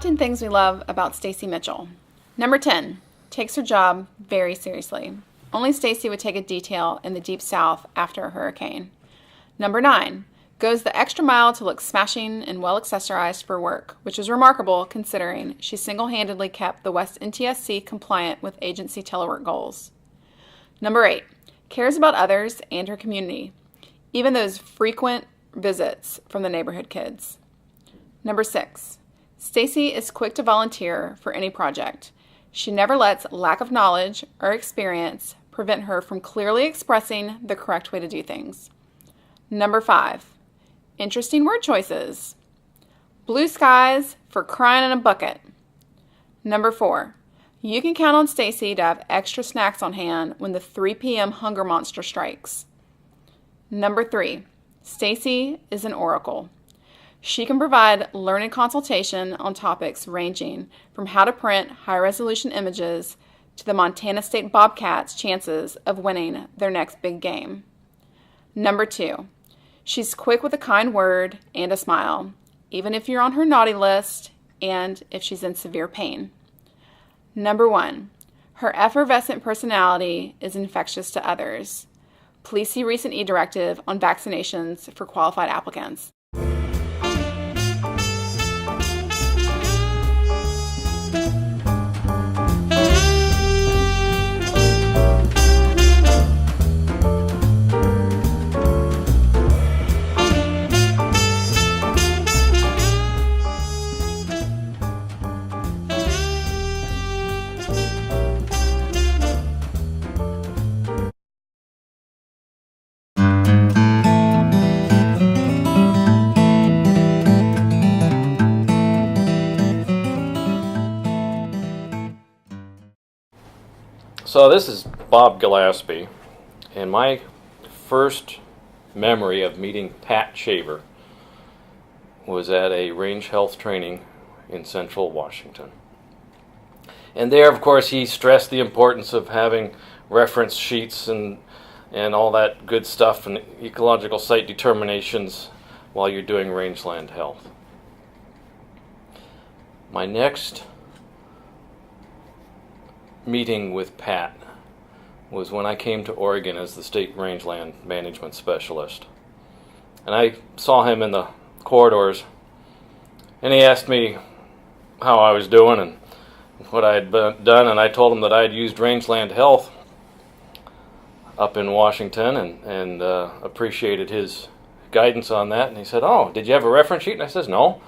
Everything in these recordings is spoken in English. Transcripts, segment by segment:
Top 10 things we love about Stacy Mitchell. Number 10, takes her job very seriously. Only Stacy would take a detail in the Deep South after a hurricane. Number 9, goes the extra mile to look smashing and well accessorized for work, which is remarkable considering she single-handedly kept the WNTSC compliant with agency telework goals. Number 8, cares about others and her community, even those frequent visits from the neighborhood kids. Number 6, Stacy is quick to volunteer for any project. She never lets lack of knowledge or experience prevent her from clearly expressing the correct way to do things. Number 5, interesting word choices. Blue skies for crying in a bucket. Number 4, you can count on Stacy to have extra snacks on hand when the 3 p.m. hunger monster strikes. Number 3, Stacy is an oracle. She can provide learned consultation on topics ranging from how to print high-resolution images to the Montana State Bobcats' chances of winning their next big game. Number 2, she's quick with a kind word and a smile, even if you're on her naughty list and if she's in severe pain. Number 1, her effervescent personality is infectious to others. Please see recent e-directive on vaccinations for qualified applicants. So this is Bob Gillespie, and my first memory of meeting Pat Shaver was at a range health training in Central Washington. And there, of course, he stressed the importance of having reference sheets and all that good stuff and ecological site determinations while you're doing rangeland health. My next meeting with Pat was when I came to Oregon as the state rangeland management specialist. And I saw him in the corridors, and he asked me how I was doing and what I had done, and I told him that I had used rangeland health up in Washington and appreciated his guidance on that. And he said, "Oh, did you have a reference sheet?" And I says, "No."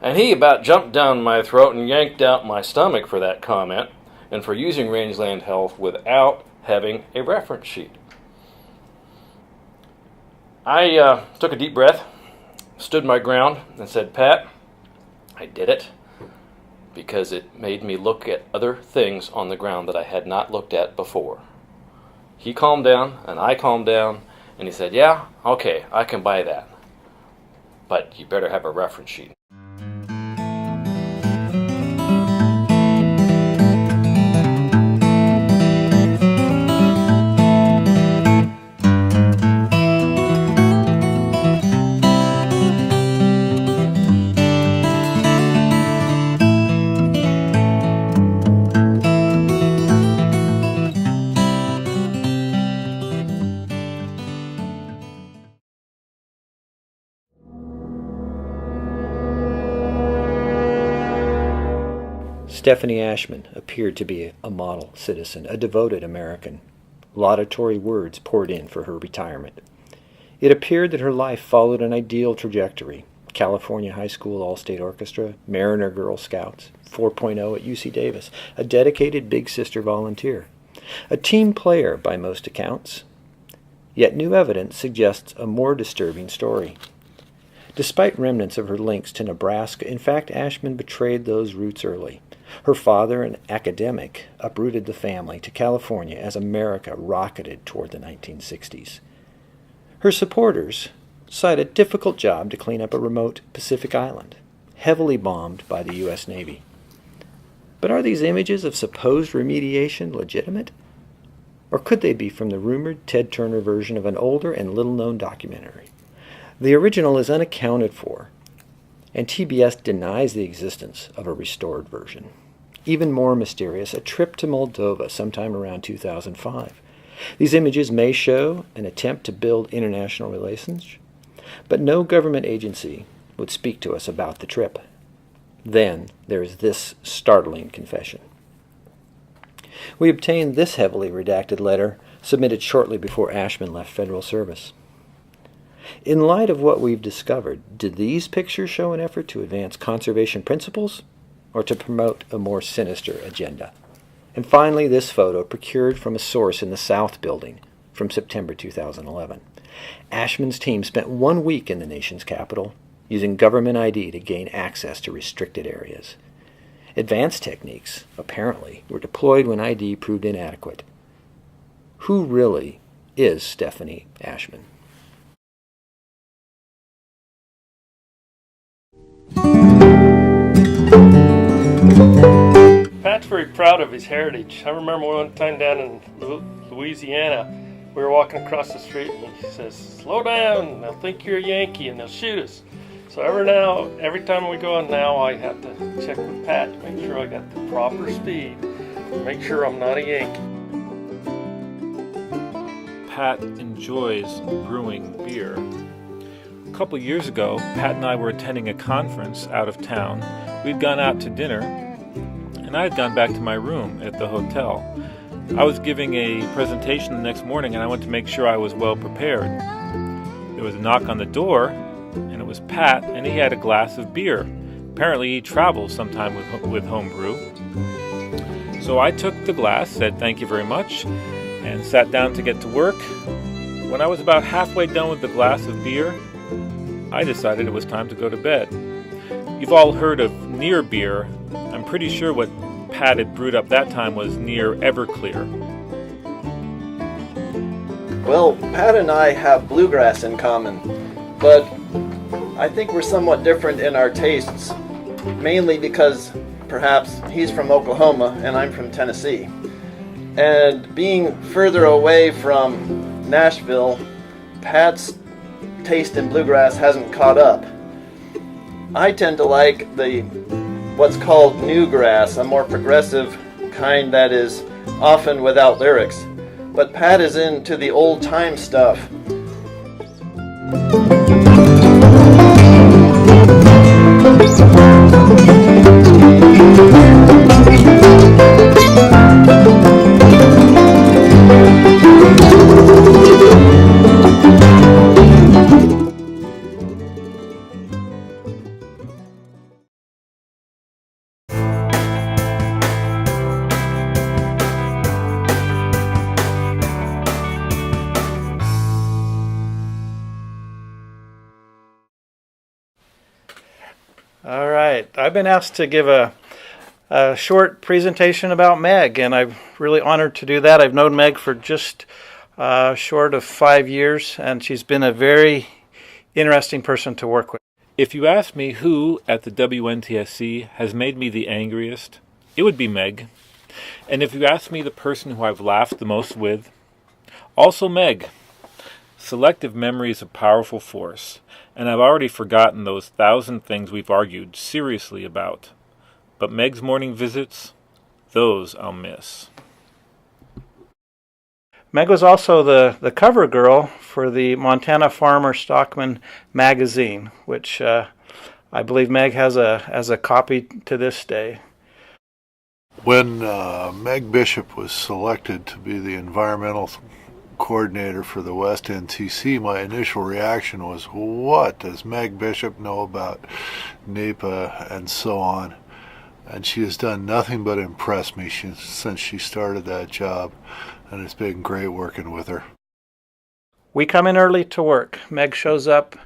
And he about jumped down my throat and yanked out my stomach for that comment and for using rangeland health without having a reference sheet. I took a deep breath, stood my ground, and said, "Pat, I did it because it made me look at other things on the ground that I had not looked at before." He calmed down, and I calmed down, and he said, "Yeah, okay, I can buy that. But you better have a reference sheet." Stefannie Aschmann appeared to be a model citizen, a devoted American. Laudatory words poured in for her retirement. It appeared that her life followed an ideal trajectory. California High School All-State Orchestra, Mariner Girl Scouts, 4.0 at UC Davis, a dedicated Big Sister volunteer. A team player by most accounts. Yet new evidence suggests a more disturbing story. Despite remnants of her links to Nebraska, in fact, Aschmann betrayed those roots early. Her father, an academic, uprooted the family to California as America rocketed toward the 1960s. Her supporters cite a difficult job to clean up a remote Pacific island, heavily bombed by the U.S. Navy. But are these images of supposed remediation legitimate? Or could they be from the rumored Ted Turner version of an older and little-known documentary? The original is unaccounted for. and TBS denies the existence of a restored version. Even more mysterious, a trip to Moldova sometime around 2005. These images may show an attempt to build international relations, but no government agency would speak to us about the trip. Then there is this startling confession. We obtained this heavily redacted letter submitted shortly before Aschmann left federal service. In light of what we've discovered, do these pictures show an effort to advance conservation principles or to promote a more sinister agenda? And finally, this photo procured from a source in the South Building from September 2011. Aschmann's team spent 1 week in the nation's capital using government ID to gain access to restricted areas. Advanced techniques, apparently, were deployed when ID proved inadequate. Who really is Stefannie Aschmann? Pat's very proud of his heritage. I remember one time down in Louisiana, we were walking across the street and he says, "Slow down, they'll think you're a Yankee and they'll shoot us." So every time we go in now, I have to check with Pat to make sure I got the proper speed, make sure I'm not a Yankee. Pat enjoys brewing beer. A couple years ago, Pat and I were attending a conference out of town. We'd gone out to dinner, and I had gone back to my room at the hotel. I was giving a presentation the next morning, and I wanted to make sure I was well prepared. There was a knock on the door, and it was Pat, and he had a glass of beer. Apparently he travels sometime with homebrew. So I took the glass, said thank you very much, and sat down to get to work. When I was about halfway done with the glass of beer, I decided it was time to go to bed. You've all heard of near beer. I'm pretty sure what Pat had brewed up that time was near Everclear. Well, Pat and I have bluegrass in common, but I think we're somewhat different in our tastes, mainly because perhaps he's from Oklahoma and I'm from Tennessee. And being further away from Nashville, Pat's taste in bluegrass hasn't caught up. I tend to like what's called new grass, a more progressive kind that is often without lyrics. But Pat is into the old time stuff. All right, I've been asked to give a short presentation about Meg, and I'm really honored to do that. I've known Meg for just short of 5 years, and she's been a very interesting person to work with. If you ask me who at the WNTSC has made me the angriest, it would be Meg. And if you ask me the person who I've laughed the most with, also Meg. Selective memory is a powerful force, and I've already forgotten those 1,000 things we've argued seriously about. But Meg's morning visits, those I'll miss. Meg was also the cover girl for the Montana Farmer Stockman magazine, which I believe Meg has a copy to this day. When Meg Bishop was selected to be the environmental coordinator for the WNTSC, my initial reaction was, what does Meg Bishop know about NEPA and so on? And she has done nothing but impress me since she started that job, and it's been great working with her. We come in early to work. Meg shows up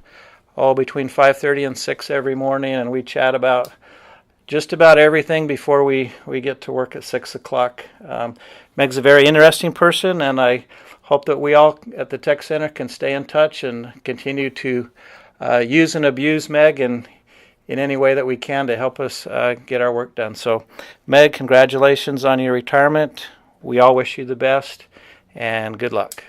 between 5:30 and 6 every morning, and we chat about just about everything before we get to work at 6 o'clock. Meg's a very interesting person, and I hope that we all at the Tech Center can stay in touch and continue to use and abuse Meg in any way that we can to help us get our work done. So, Meg, congratulations on your retirement. We all wish you the best, and good luck.